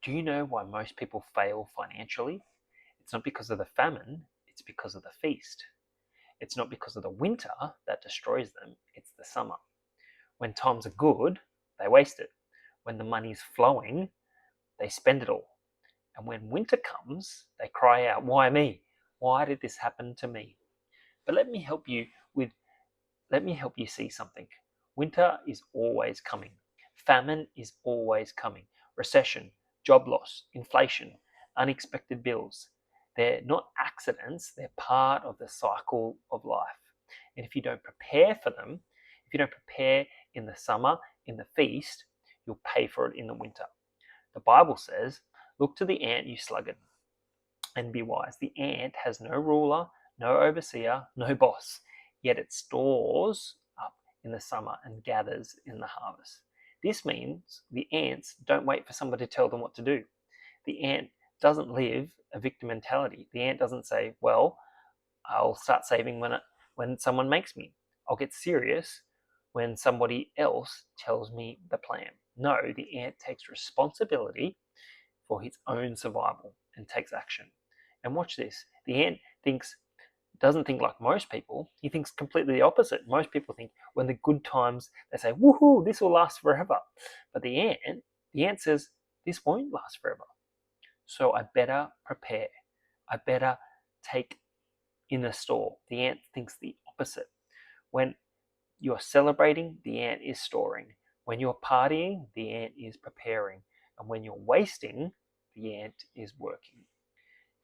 Do you know why most people fail financially? It's not because of the famine, it's because of the feast. It's not because of the winter that destroys them, it's the summer. When times are good, they waste it. When the money's flowing, they spend it all. And when winter comes, they cry out, "Why me? Why did this happen to me?" But let me help you see something. Winter is always coming. Famine is always coming. Recession, job loss, inflation, unexpected bills. They're not accidents, they're part of the cycle of life. And if you don't prepare for them, if you don't prepare in the summer, in the feast, you'll pay for it in the winter. The Bible says, "Look to the ant, you sluggard, and be wise. The ant has no ruler, no overseer, no boss, yet it stores up in the summer and gathers in the harvest." This means the ants don't wait for somebody to tell them what to do. The ant doesn't live a victim mentality. The ant doesn't say, "Well, I'll start saving when someone makes me. I'll get serious when somebody else tells me the plan." No, the ant takes responsibility for his own survival and takes action. And watch this. The ant doesn't think like most people. He thinks completely the opposite. Most people think when the good times, they say, "Woohoo, this will last forever." But the ant says, "This won't last forever. So I better prepare. I better take in the store." The ant thinks the opposite. When you're celebrating, the ant is storing. When you're partying, the ant is preparing. And when you're wasting, the ant is working.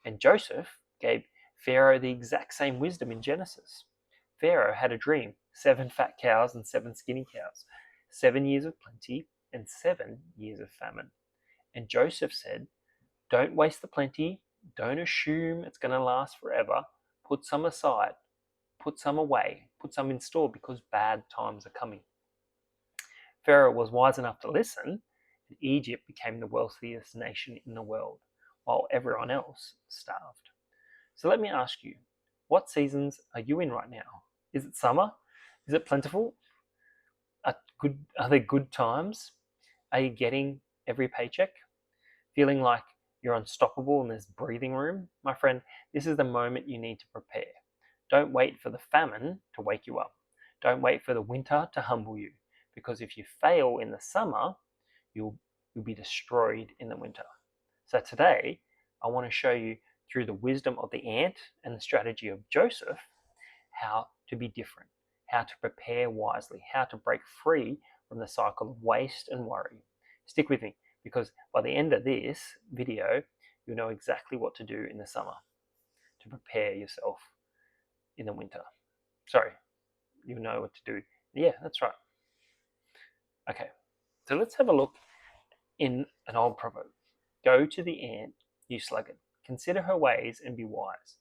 And Joseph gave Pharaoh the exact same wisdom in Genesis. Pharaoh had a dream: 7 fat cows and 7 skinny cows, 7 years of plenty and 7 years of famine. And Joseph said, "Don't waste the plenty. Don't assume it's going to last forever. Put some aside, put some away, put some in store because bad times are coming." Pharaoh was wise enough to listen, and Egypt became the wealthiest nation in the world, while everyone else starved. So let me ask you, what seasons are you in right now? Is it summer? Is it plentiful? Are there good times? Are you getting every paycheck? Feeling like you're unstoppable and there's breathing room? My friend, this is the moment you need to prepare. Don't wait for the famine to wake you up. Don't wait for the winter to humble you. Because if you fail in the summer, you'll be destroyed in the winter. So today, I want to show you through the wisdom of the ant and the strategy of Joseph how to be different, how to prepare wisely, how to break free from the cycle of waste and worry. Stick with me, because by the end of this video, you'll know exactly what to do in the summer to prepare yourself in the winter. Sorry, you'll know what to do. Yeah, that's right. Okay, so let's have a look in an old proverb. "Go to the ant, you sluggard, consider her ways and be wise,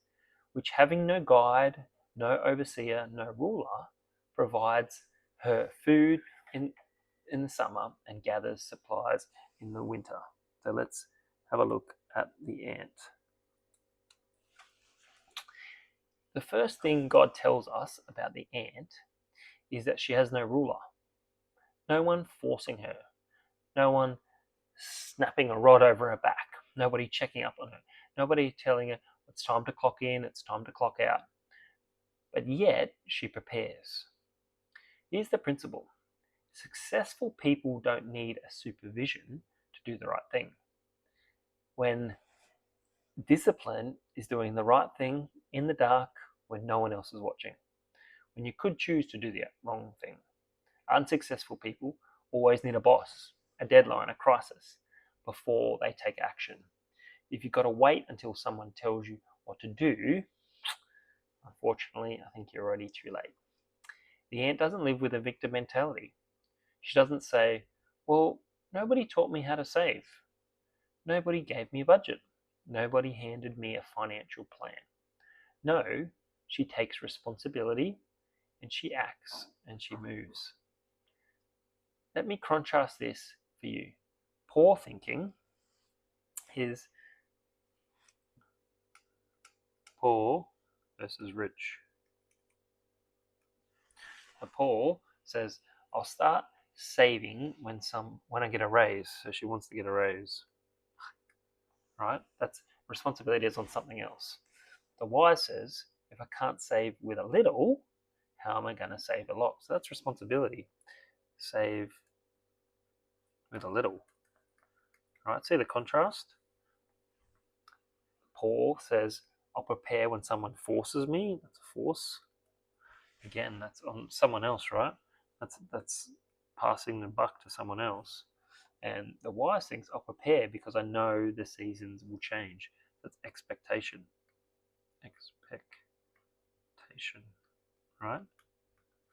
which having no guide, no overseer, no ruler, provides her food in the summer and gathers supplies in the winter." So let's have a look at the ant. The first thing God tells us about the ant is that she has no ruler. No one forcing her. No one snapping a rod over her back. Nobody checking up on her. Nobody telling her it's time to clock in, it's time to clock out. But yet, she prepares. Here's the principle: successful people don't need a supervision to do the right thing. When discipline is doing the right thing in the dark when no one else is watching, when you could choose to do the wrong thing. Unsuccessful people always need a boss, a deadline, a crisis before they take action. If you've got to wait until someone tells you what to do, unfortunately, I think you're already too late. The ant doesn't live with a victim mentality. She doesn't say, "Well, nobody taught me how to save. Nobody gave me a budget. Nobody handed me a financial plan." No, she takes responsibility and she acts and she moves. Let me contrast this for you. Poor thinking is poor versus rich. The poor says, "I'll start saving when I get a raise." So she wants to get a raise. right? That's responsibility is on something else. The wise says, if I can't save with a little, how am I going to save a lot? So that's responsibility. Save with a little. Right? See the contrast? Paul says, I'll prepare when someone forces me. That's a force. Again, that's on someone else, right? That's passing the buck to someone else. And the wise things, I'll prepare because I know the seasons will change. That's expectation. Expectation, right?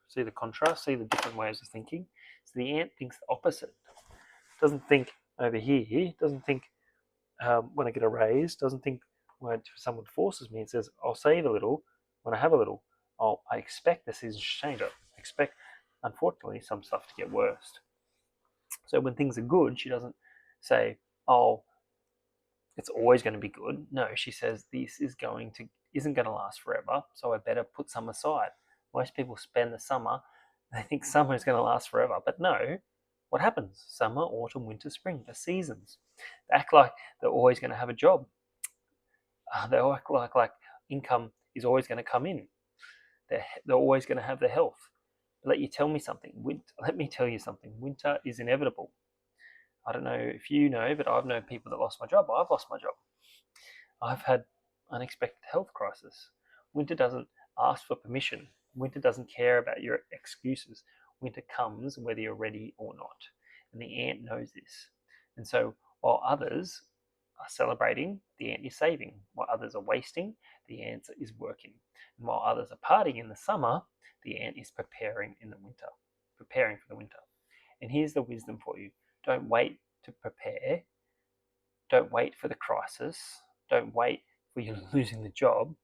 See the contrast? See the different ways of thinking? So the ant thinks the opposite. Doesn't think over here. Doesn't think when I get a raise. Doesn't think when someone forces me. It says, I'll save a little when I have a little. I expect the seasons to change. I expect, unfortunately, some stuff to get worse. So when things are good, she doesn't say, oh, it's always going to be good. No, she says this isn't going to last forever, so I better put some aside. Most people spend the summer, they think summer is going to last forever, but no. What happens? Summer, autumn, winter, spring, the seasons. They act like they're always going to have a job. They act like income is always going to come in. They're always going to have their health. But let me tell you something. Winter is inevitable. I don't know if you know, but I've known people that lost my job. I've lost my job. I've had unexpected health crisis. Winter doesn't ask for permission. Winter doesn't care about your excuses. Winter comes whether you're ready or not. And the ant knows this. And so while others are celebrating, the ant is saving. While others are wasting, the ant is working. And while others are partying in the summer, the ant is preparing for the winter. And here's the wisdom for you. Don't wait to prepare. Don't wait for the crisis. Don't wait for you losing the job.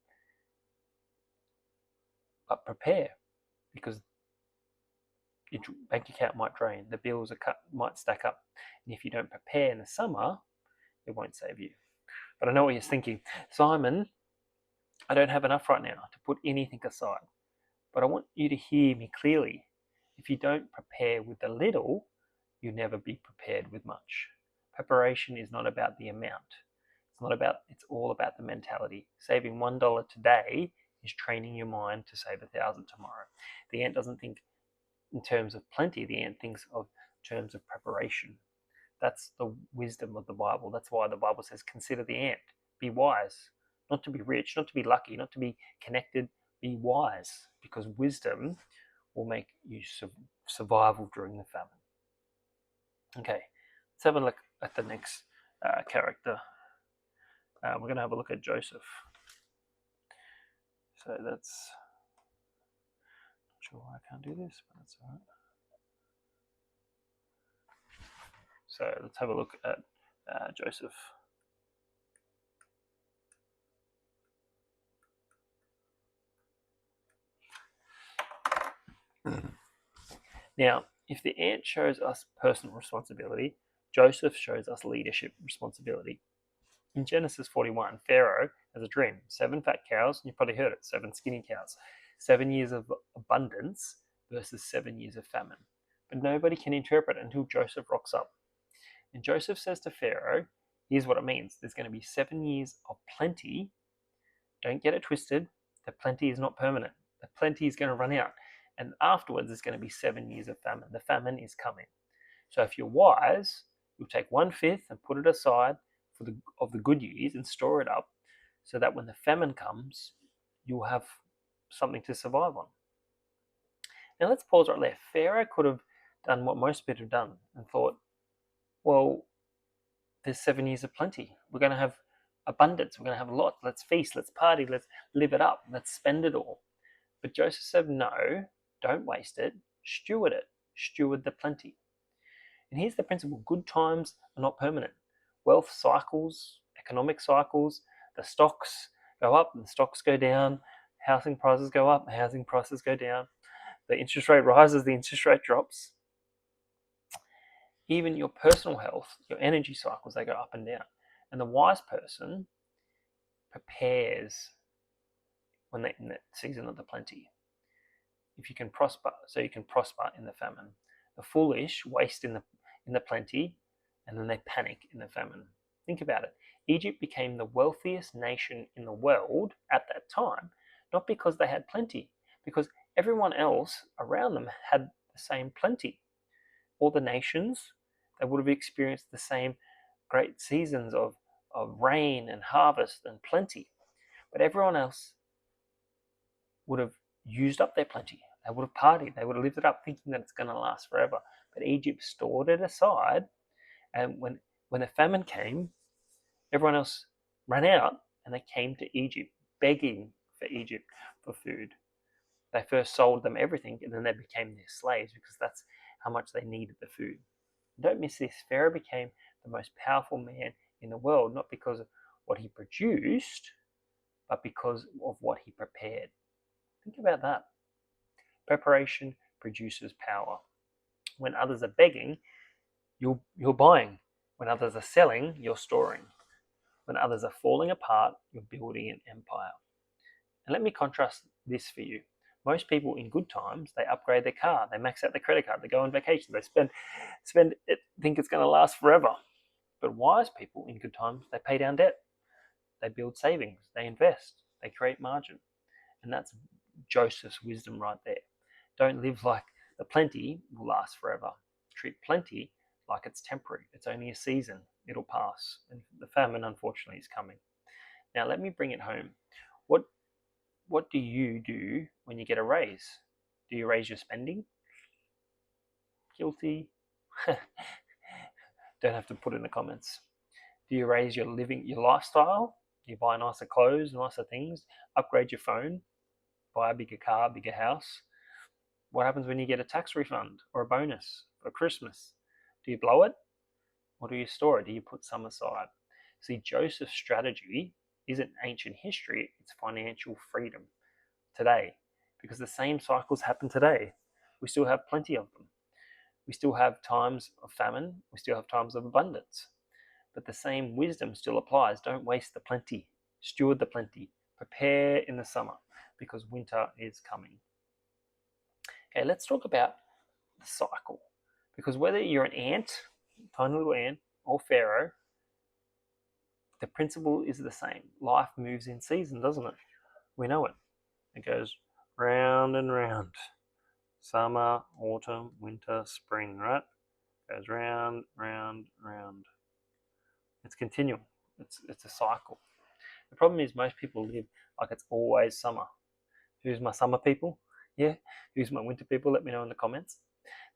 But prepare, because your bank account might drain, the bills might stack up. And if you don't prepare in the summer, it won't save you. But I know what you're thinking. Simon, I don't have enough right now to put anything aside. But I want you to hear me clearly. If you don't prepare with the little, you'll never be prepared with much. Preparation is not about the amount. It's all about the mentality. Saving $1 today is training your mind to save 1,000 tomorrow. The ant doesn't think in terms of plenty. The ant thinks of terms of preparation. That's the wisdom of the Bible. That's why the Bible says, consider the ant. Be wise. Not to be rich, not to be lucky, not to be connected. Be wise, because wisdom will make you survival during the famine. Okay, let's have a look at the next character. We're going to have a look at Joseph. So that's, not sure why I can't do this, but that's all right. So let's have a look at Joseph. Now, if the ant shows us personal responsibility, Joseph shows us leadership responsibility. In Genesis 41, Pharaoh has a dream. 7 fat cows, and you've probably heard it, 7 skinny cows. 7 years of abundance versus 7 years of famine. But nobody can interpret it until Joseph rocks up. And Joseph says to Pharaoh, here's what it means. There's going to be 7 years of plenty. Don't get it twisted. The plenty is not permanent. The plenty is going to run out. And afterwards, there's going to be 7 years of famine. The famine is coming. So if you're wise, you'll take 1/5 and put it aside of the good years and store it up, so that when the famine comes, you'll have something to survive on. Now let's pause right there. Pharaoh could have done what most people have done and thought, well, there's 7 years of plenty. We're going to have abundance. We're going to have a lot. Let's feast. Let's party. Let's live it up. Let's spend it all. But Joseph said, no, don't waste it. Steward it. Steward the plenty. And here's the principle. Good times are not permanent. Wealth cycles, economic cycles, the stocks go up and the stocks go down. Housing prices go up, housing prices go down. The interest rate rises, the interest rate drops. Even your personal health, your energy cycles, they go up and down. And the wise person prepares when they're in the season of the plenty. If you can prosper, so you can prosper in the famine. The foolish waste in the plenty, and then they panic in the famine. Think about it. Egypt became the wealthiest nation in the world at that time, not because they had plenty, because everyone else around them had the same plenty. All the nations, they would have experienced the same great seasons of rain and harvest and plenty. But everyone else would have used up their plenty. They would have partied. They would have lived it up thinking that it's going to last forever. But Egypt stored it aside. And when the famine came, everyone else ran out and they came to Egypt begging for Egypt for food. They first sold them everything and then they became their slaves because that's how much they needed the food. Don't miss this. Pharaoh became the most powerful man in the world, not because of what he produced, but because of what he prepared. Think about that. Preparation produces power. When others are begging, you're buying. When others are selling, you're storing. When others are falling apart, you're building an empire. And let me contrast this for you. Most people in good times, they upgrade their car, they max out their credit card, they go on vacation, they spend it, think it's going to last forever. But wise people in good times, they pay down debt, they build savings, they invest, they create margin. And that's Joseph's wisdom right there. Don't live like the plenty will last forever. Treat plenty like it's temporary. It's only a season. It'll pass. And the famine, unfortunately, is coming. Now, let me bring it home. What do you do when you get a raise? Do you raise your spending? Guilty. Don't have to put in the comments. Do you raise your lifestyle? Do you buy nicer clothes, nicer things? Upgrade your phone? Buy a bigger car, bigger house? What happens when you get a tax refund or a bonus for Christmas? Do you blow it? Or do you store it? Do you put some aside? See, Joseph's strategy isn't ancient history, it's financial freedom today. Because the same cycles happen today. We still have plenty of them. We still have times of famine, we still have times of abundance. But the same wisdom still applies. Don't waste the plenty. Steward the plenty. Prepare in the summer because winter is coming. Okay, let's talk about the cycle. Because whether you're an ant, tiny little ant, or Pharaoh, the principle is the same. Life moves in seasons, doesn't it? We know it. It goes round and round. Summer, autumn, winter, spring, right? It goes round, round, round. It's continual. It's a cycle. The problem is most people live like it's always summer. Who's my summer people? Yeah. Who's my winter people? Let me know in the comments.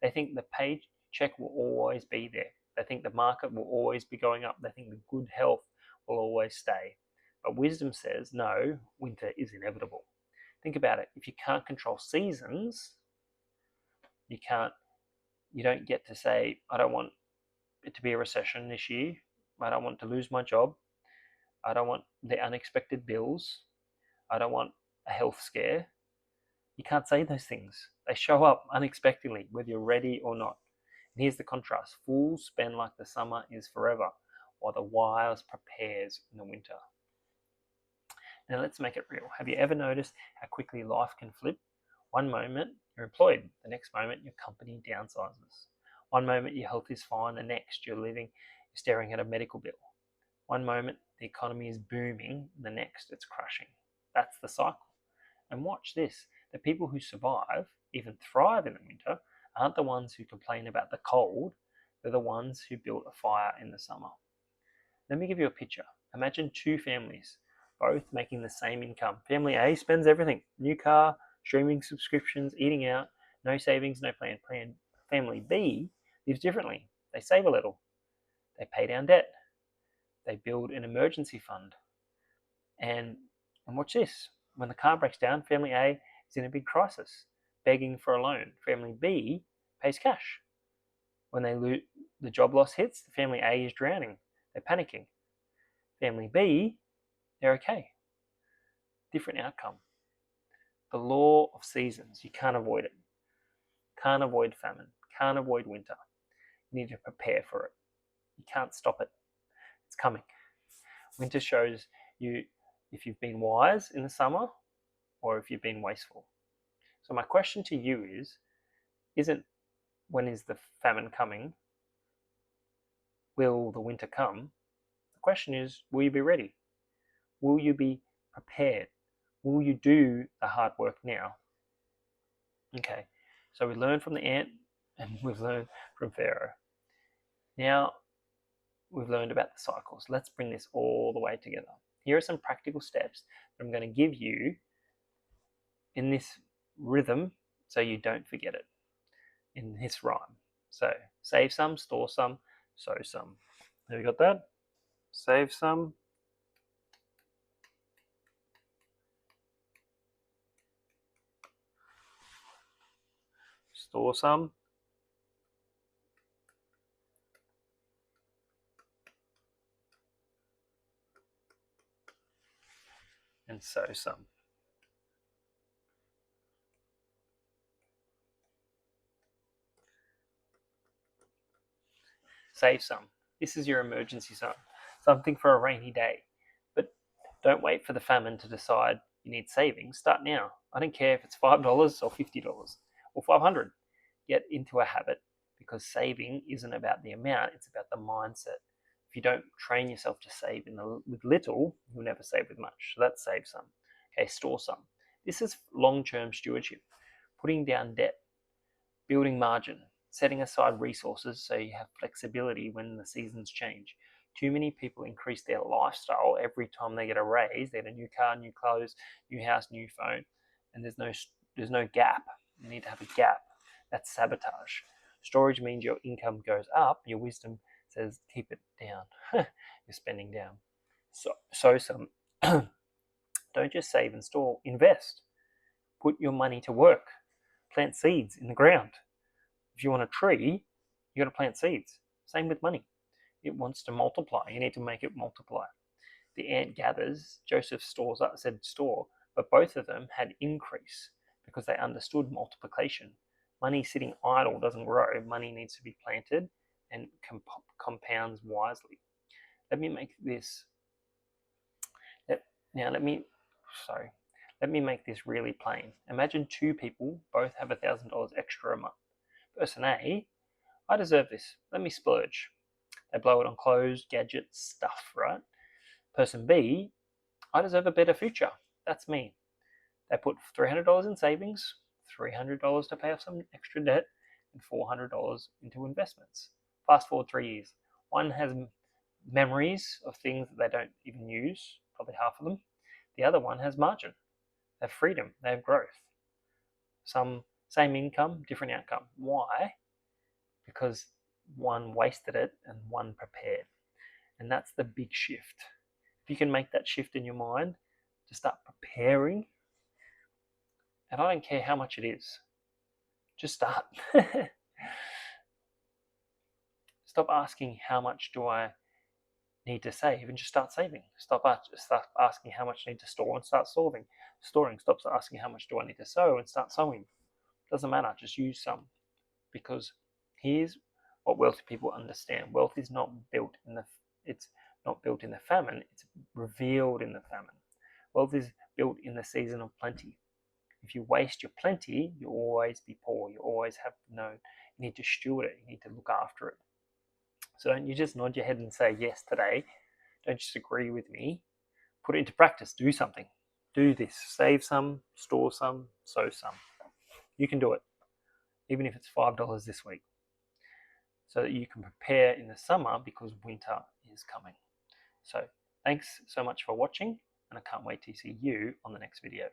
They think the paycheck will always be there. They think the market will always be going up. They think the good health will always stay. But wisdom says, no, winter is inevitable. Think about it. If you can't control seasons, you don't get to say, I don't want it to be a recession this year. I don't want to lose my job. I don't want the unexpected bills. I don't want a health scare. You can't say those things. They show up unexpectedly, whether you're ready or not. And here's the contrast. Fools spend like the summer is forever, while the wise prepares in the winter. Now let's make it real. Have you ever noticed how quickly life can flip? One moment you're employed, the next moment your company downsizes. One moment your health is fine, the next you're staring at a medical bill. One moment the economy is booming, the next it's crashing. That's the cycle. And watch this. The people who survive, even thrive in the winter, aren't the ones who complain about the cold. They're the ones who built a fire in the summer. Let me give you a picture. Imagine two families, both making the same income. Family A spends everything. New car, streaming subscriptions, eating out, no savings, no plan. Family B lives differently. They save a little. They pay down debt. They build an emergency fund. And watch this. When the car breaks down, family A is in a big crisis, begging for a loan. Family B pays cash. When the job loss hits, the family A is drowning. They're panicking. Family B, they're okay. Different outcome. The law of seasons, you can't avoid it. Can't avoid famine. Can't avoid winter. You need to prepare for it. You can't stop it. It's coming. Winter shows you if you've been wise in the summer or if you've been wasteful. So my question to you isn't when is the famine coming? Will the winter come? The question is, will you be ready? Will you be prepared? Will you do the hard work now? Okay, so we learned from the ant and we've learned from Pharaoh. Now we've learned about the cycles. Let's bring this all the way together. Here are some practical steps that I'm going to give you in this rhythm so you don't forget it in this rhyme. So save some, store some, sow some. Have you got that? Save some, store some, and sow some. Save some. This is your emergency zone, something for a rainy day. But don't wait for the famine to decide you need savings. Start now. I don't care if it's $5 or $50 or 500. Get into a habit, because saving isn't about the amount, it's about the mindset. If you don't train yourself to save with little, you'll never save with much. So that's save some. Okay, store some. This is long-term stewardship, putting down debt, building margin, setting aside resources so you have flexibility when the seasons change. Too many people increase their lifestyle every time they get a raise. They get a new car, new clothes, new house, new phone, and there's no gap. You need to have a gap. That's sabotage. Storage means your income goes up. Your wisdom says keep it down. You're spending down. So some. Don't just save and store. Invest. Put your money to work. Plant seeds in the ground. If you want a tree, you got to plant seeds. Same with money. It wants to multiply. You need to make it multiply. The ant gathers. Joseph said store, but both of them had increase because they understood multiplication. Money sitting idle doesn't grow. Money needs to be planted and compounds wisely. Let me make this. Let me make this really plain. Imagine two people both have $1,000 extra a month. Person A, I deserve this. Let me splurge. They blow it on clothes, gadgets, stuff, right? Person B, I deserve a better future. That's me. They put $300 in savings, $300 to pay off some extra debt, and $400 into investments. Fast forward 3 years. One has memories of things that they don't even use, probably half of them. The other one has margin. They have freedom. They have growth. Same income, different outcome. Why? Because one wasted it and one prepared. And that's the big shift. If you can make that shift in your mind to start preparing, and I don't care how much it is, just start. Stop asking how much do I need to save and just start saving. Stop asking how much I need to store and start storing. Stop asking how much do I need to sow and start sowing. Doesn't matter, just use some. Because here's what wealthy people understand. Wealth is not built in the famine, it's revealed in the famine. Wealth is built in the season of plenty. If you waste your plenty, you'll always be poor. You always have you need to steward it, you need to look after it. So don't you just nod your head and say yes today. Don't just agree with me. Put it into practice. Do something. Do this. Save some, store some, sow some. You can do it, even if it's $5 this week, so that you can prepare in the summer, because winter is coming. So thanks so much for watching, and I can't wait to see you on the next video.